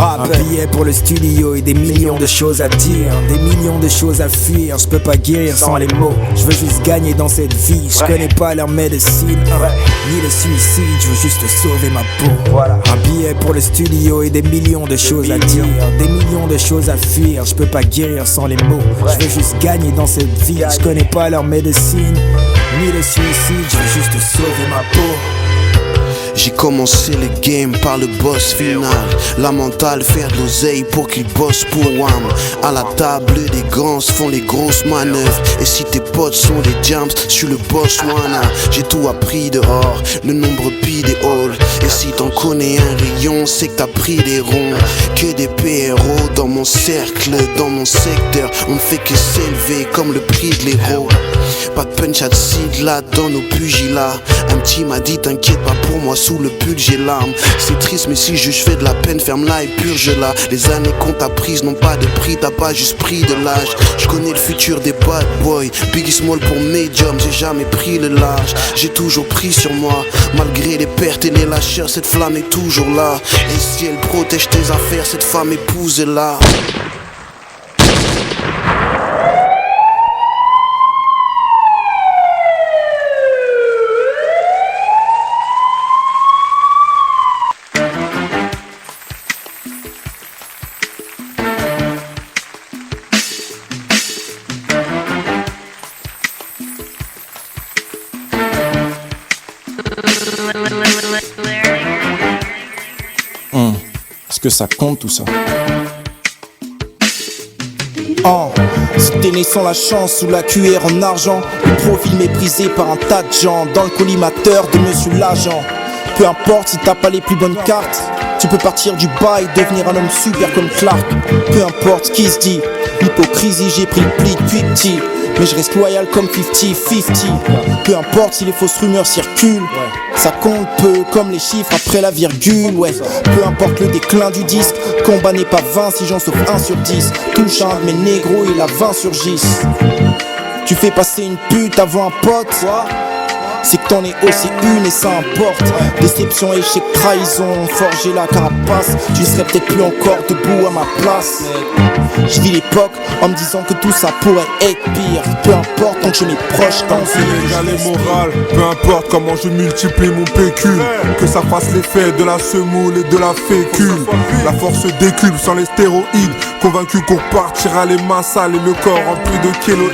Un billet pour le studio et des millions de choses à dire, des millions de choses à fuir. Je peux pas guérir sans les mots, je veux juste gagner dans cette vie. Je connais pas leur médecine, ni le suicide, je veux juste sauver ma peau. Un billet pour le studio et des millions de choses à dire, des millions de choses à fuir. Je peux pas guérir sans les mots, je veux juste gagner dans cette vie. Je connais pas leur médecine, ni le suicide, je veux juste sauver ma peau. J'ai commencé le game par le boss final. La mentale, faire de l'oseille pour qu'ils bossent pour WAM. À la table, des grands se font les grosses manœuvres. Et si tes potes sont des jams, je suis le boss wana. J'ai tout appris dehors, le nombre pi des halls. Et si t'en connais un rayon, c'est que t'as pris des ronds. Que des PRO dans mon cercle, dans mon secteur. On ne fait que s'élever comme le prix de l'héros. Pas de punch à seed là dans nos pugilats. Un petit m'a dit t'inquiète pas pour moi, sous le pull j'ai l'arme. C'est triste mais si je fais de la peine, ferme-la et purge-la. Les années qu'on t'a prises n'ont pas de prix, t'as pas juste pris de l'âge. Je connais le futur des bad boys, Biggie Small pour Medium, j'ai jamais pris le large. J'ai toujours pris sur moi, malgré les pertes et les lâcheurs, cette flamme est toujours là. Et si elle protège tes affaires, cette femme épouse-la. Est-ce que ça compte tout ça? Oh, si t'es né sans la chance, sous la cuillère en argent, le profil méprisé par un tas de gens, dans le collimateur de monsieur l'agent. Peu importe si t'as pas les plus bonnes cartes, tu peux partir du bas et devenir un homme super comme Clark. Peu importe ce qui se dit, l'hypocrisie j'ai pris le pli depuis petit. Mais je reste loyal comme 50-50. Peu importe si les fausses rumeurs circulent, ça compte peu comme les chiffres après la virgule. Ouais, peu importe le déclin du disque, combat n'est pas 20 si j'en sauve 1 sur 10. Touche un de mes négros et la 20 surgissent. Tu fais passer une pute avant un pote, c'est que t'en es aussi une et ça importe. Déception, échec, trahison, forger la carapace. Tu serais peut-être plus encore debout à ma place. Je vis l'époque en me disant que tout ça pourrait être pire. Peu importe tant que je mes proches t'envie. Légal et moral, peu importe comment je multiplie mon pécule. Que ça fasse l'effet de la semoule et de la fécule. La force décuple sans les stéroïdes. Convaincu qu'on partira les mains sales et le corps rempli de kéloïdes.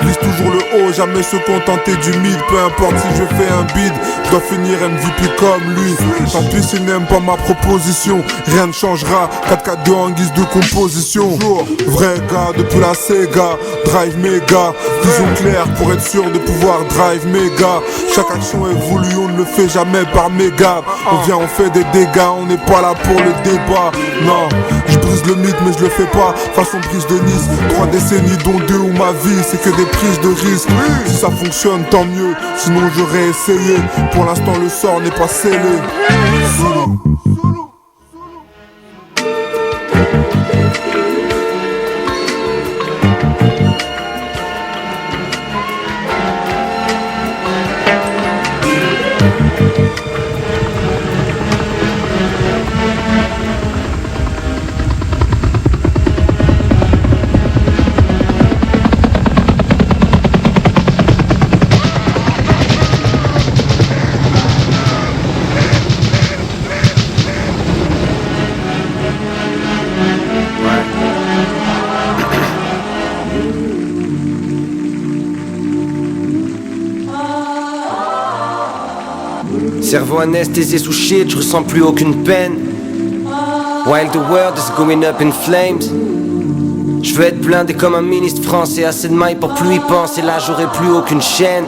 Vise toujours le haut, jamais se contenter du mid. Peu importe si je fais un bid, je dois finir MVP comme lui. Tant pis s'il n'aime pas ma proposition, rien ne changera. 4-4-2 en guise de composition. Vrai gars depuis la Sega, drive méga. Vision claire pour être sûr de pouvoir drive méga. Chaque action est voulue, on ne le fait jamais par méga. On vient, on fait des dégâts, on n'est pas là pour le débat. Non, je brise le mythe mais je le fais pas façon brise de Nice. 3 décennies dont 2 où ma vie c'est que des prises de risques. Si ça fonctionne tant mieux, sinon j'aurais essayé. Pour l'instant le sort n'est pas scellé. Solo. Cerveau anesthésié sous shit, je ressens plus aucune peine. While the world is going up in flames. Je veux être blindé comme un ministre français, assez de mailles pour plus y penser, là j'aurai plus aucune chaîne.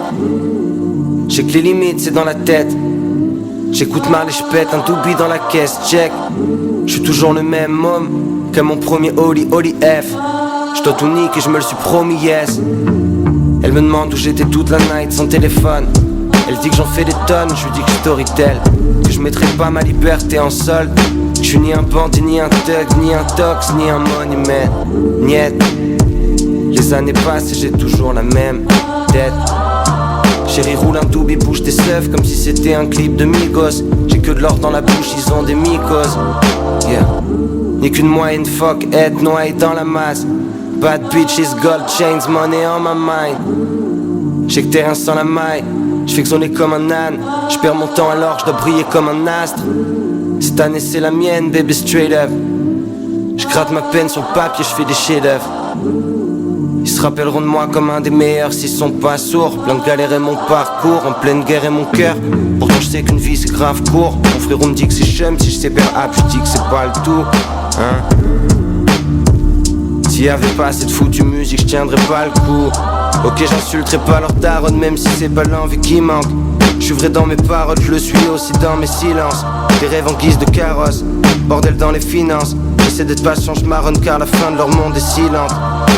J'ai que les limites c'est dans la tête. J'écoute mal et je pète un doobie dans la caisse, check. Je suis toujours le même homme que mon premier Oli F. Je dois tout niquer, je me le suis promis, yes. Elle me demande où j'étais toute la night sans téléphone. Elle dit que j'en fais des tonnes, je lui dis que je storytell. Que je mettrai pas ma liberté en solde. Que je suis ni un bandit, ni un thug, ni un tox, ni un money man. Niet. Les années passent et j'ai toujours la même tête. Chérie roule un doobie, bouge des seufs comme si c'était un clip de Migos. J'ai que de l'or dans la bouche, ils ont des mycoses. Yeah. Ni qu'une moyenne fuck, être noyé dans la masse. Bad bitches, gold chains, money on my mind. J'ai que t'es rien sans la maille. Je fais que comme un âne. Je perds mon temps alors je dois briller comme un astre. Cette année c'est la mienne, baby straight up. Je gratte ma peine sur le papier, je fais des chefs-d'œuvre. Il se rappelleront de moi comme un des meilleurs s'ils sont pas sourds. Plein de galères et mon parcours, en pleine guerre et mon cœur. Pourtant je sais qu'une vie c'est grave court. Mon frérot me dit que c'est chum, si je sais faire rap, je dis que c'est pas le tout, hein. S'il y avait pas cette foutue musique, je tiendrais pas le coup. Ok, j'insulterai pas leur daronne, même si c'est pas l'envie qui manque. Je suis vrai dans mes paroles, je le suis aussi dans mes silences. Des rêves en guise de carrosse, bordel dans les finances. J'essaie d'être patient, je marronne car la fin de leur monde est silente.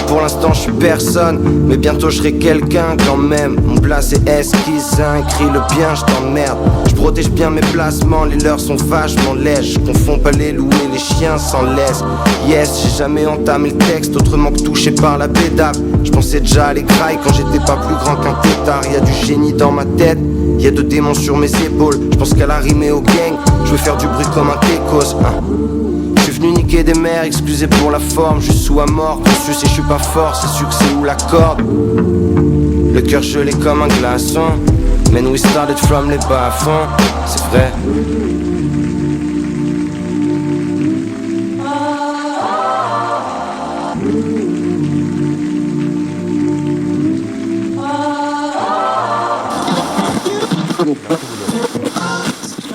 Pour l'instant je suis personne, mais bientôt je serai quelqu'un quand même. Mon plat c'est esquissin, écris le bien, je t'emmerde. Je protège bien mes placements, les leurs sont vachement lèches. Je confonds pas les loups et les chiens sans laisse. Yes, j'ai jamais entamé le texte autrement que touché par la bédave. Je pensais déjà à les grailles quand j'étais pas plus grand qu'un tétard. Y'a du génie dans ma tête, y'a deux démons sur mes épaules. Je pense qu'elle a rimé au gang, je veux faire du bruit comme un Kekos, hein. Je suis venu niquer des mères, excusez pour la forme. Je suis sous à mort, je sais je suis pas fort, c'est succès ou la corde. Le cœur gelé comme un glaçon. Man, we started from les bas-fonds, c'est vrai.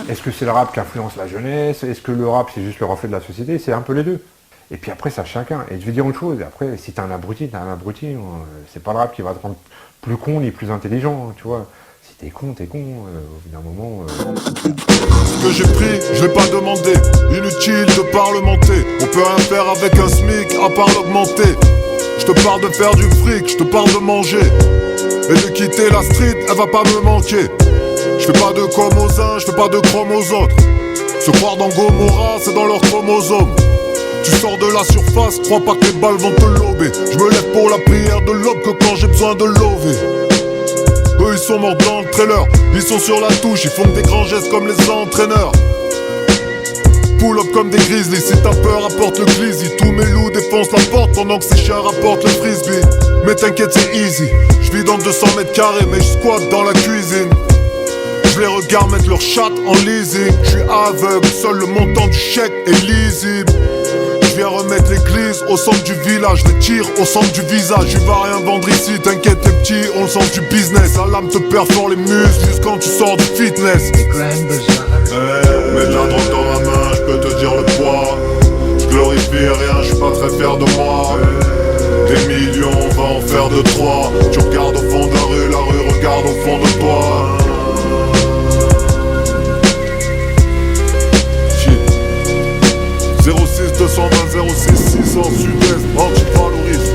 Est-ce que c'est le rap qui influence la jeunesse? Est-ce que le rap c'est juste le reflet de la société? C'est un peu les deux. Et puis après ça chacun. Et je vais dire autre chose, après si t'es un abruti, c'est pas le rap qui va te rendre plus con ni plus intelligent, tu vois. Si t'es con, au bout d'un moment... Ce que j'ai pris, je l'ai pas demandé. Inutile de parlementer. On peut rien faire avec un SMIC à part l'augmenter. Je te parle de faire du fric, je te parle de manger. Et de quitter la street, elle va pas me manquer. Je fais pas de com aux uns, je fais pas de chrome aux autres. Se croire dans Gomorrah, c'est dans leur chromosome. Tu sors de la surface, crois pas que les balles vont te lober. Je me lève pour la prière de l'aube que quand j'ai besoin de lover. Eux ils sont morts dans le trailer, ils sont sur la touche, ils font des grands gestes comme les entraîneurs. Pull up comme des grizzlies, si t'as peur apporte le glizzy. Tous mes loups défoncent la porte pendant que ces chiens rapportent le frisbee. Mais t'inquiète c'est easy, je vis dans 200 mètres carrés mais je squatte dans la cuisine. Je les regarde mettre leur chatte en leasing. Je suis aveugle, seul le montant du chèque est lisible. Je viens remettre l'église au centre du village. Les tirs au centre du visage. Tu vas rien vendre ici, t'inquiète les petits, on le sent du business. La lame te perfore les muscles juste quand tu sors du fitness. Mets de la drogue dans ma main, je peux te dire le poids. Je glorifie rien, je suis pas très fier de moi. Des millions, on va en faire de trois. Tu regardes au fond de la rue regarde au fond de toi. 06 220 06 600 sud-est, anti-valorise.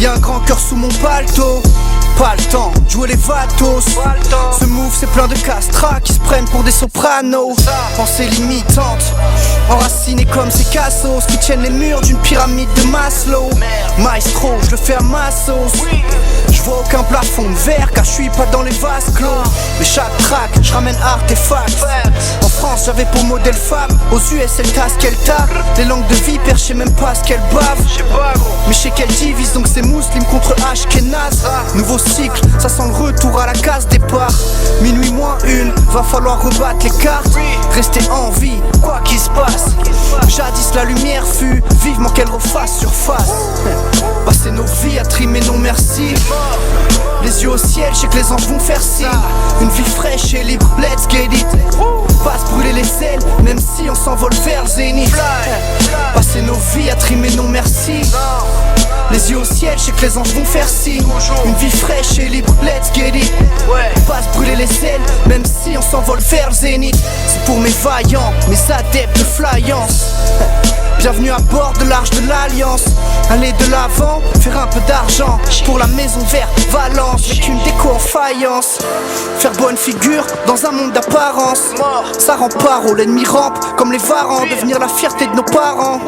Y'a un grand cœur sous mon palto. Pas le temps, jouer les vatos. Ce move c'est plein de castras qui se prennent pour des sopranos. Pensée limitante, enracinés comme ces cassos qui tiennent les murs d'une pyramide de Maslow. Maestro, je le fais à ma sauce. Je vois aucun plafond de verre car je suis pas dans les vases clos. Mais chaque track, je ramène artefacts. En France j'avais pour modèle femme, aux US elle tasse qu'elle tape. Les langues de vipère, je sais même pas ce qu'elle bave. Mais je sais qu'elle divise donc c'est musulman contre Ashkenaz. Nouveau cycle, ça sent le retour à la case départ. Minuit moins une, va falloir rebattre les cartes. Rester en vie, quoi qu'il se passe. Jadis la lumière fut, vivement qu'elle refasse surface. Passer nos vies à trimer non merci. Les yeux au ciel, je sais que les anges vont faire signe. Une vie fraîche et libre, let's get it. Pas se brûler les ailes, même si on s'envole vers le zénith. Passer nos vies à trimer non merci. Les yeux au ciel, je sais que les anges vont faire signe. Une vie fraîche et libre, let's get it. Pas se brûler les ailes, même si on s'envole vers le zénith. C'est pour mes vaillants, mes adeptes de flyance. Bienvenue à bord de l'Arche de l'Alliance. Aller de l'avant, faire un peu d'argent. Pour la maison verte, Valence, j'ai qu'une déco en faïence. Faire bonne figure dans un monde d'apparence. Ça rend paro, l'ennemi rampe comme les varans. Devenir la fierté de nos parents.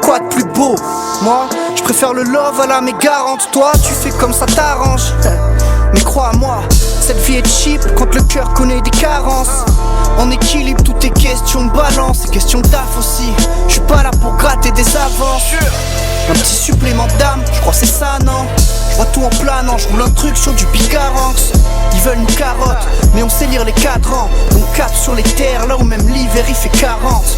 Quoi de plus beau? Moi, je préfère le love à la mégarante. Toi, tu fais comme ça t'arrange. Mais crois-moi, cette vie est cheap quand le cœur connaît des carences. En équilibre, tout est question de balance, c'est question de taf aussi. Je suis pas là pour gratter des avances. Un petit supplément d'âme, je crois c'est ça, non? Je vois tout en planant, je roule un truc sur du Bigaranx. Ils veulent une carotte, mais on sait lire les cadrans. On cap sur les terres, là où même l'hiver il fait 40.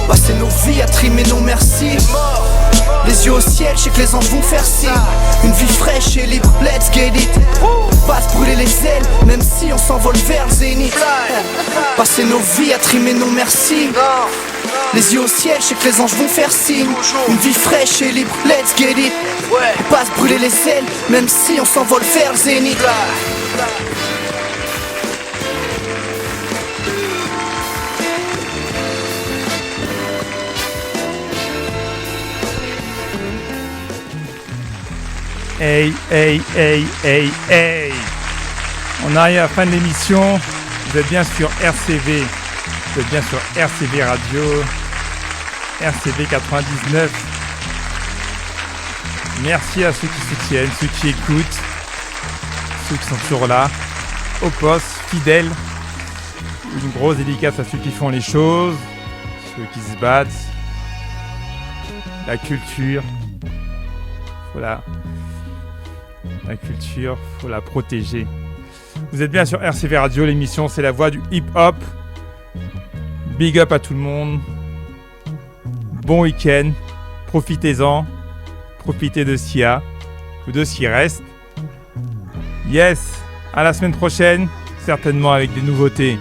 Passer nos vies à trimer nos merci. Les yeux au ciel, je sais que les anges vont faire signe. Une vie fraîche et libre, let's get it. Pas se brûler les ailes, même si on s'envole vers le zénith. Passer nos vies à trimer nos merci. Les yeux au ciel, je sais que les anges vont faire signe. Une vie fraîche et libre, let's get it. Pas se brûler les ailes, même si on s'envole vers le zénith. Hey, hey, hey, hey, hey. On arrive à la fin de l'émission. Vous êtes bien sur RCV. Vous êtes bien sur RCV Radio. RCV 99. Merci à ceux qui soutiennent, ceux qui écoutent, ceux qui sont toujours là, au poste, fidèles. Une grosse dédicace à ceux qui font les choses, ceux qui se battent. La culture. Voilà. La culture, faut la protéger. Vous êtes bien sur RCV Radio, l'émission c'est la voix du hip-hop. Big up à tout le monde. Bon week-end. Profitez-en. Profitez de ce qu'il y a ou de ce qui reste. Yes, à la semaine prochaine, certainement avec des nouveautés.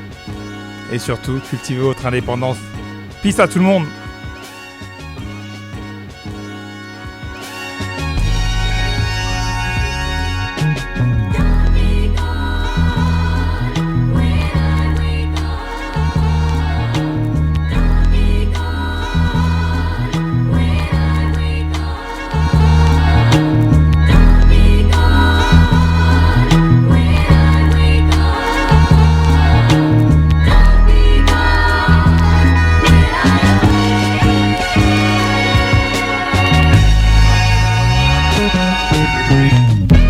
Et surtout, cultivez votre indépendance. Peace à tout le monde. We'll be right back.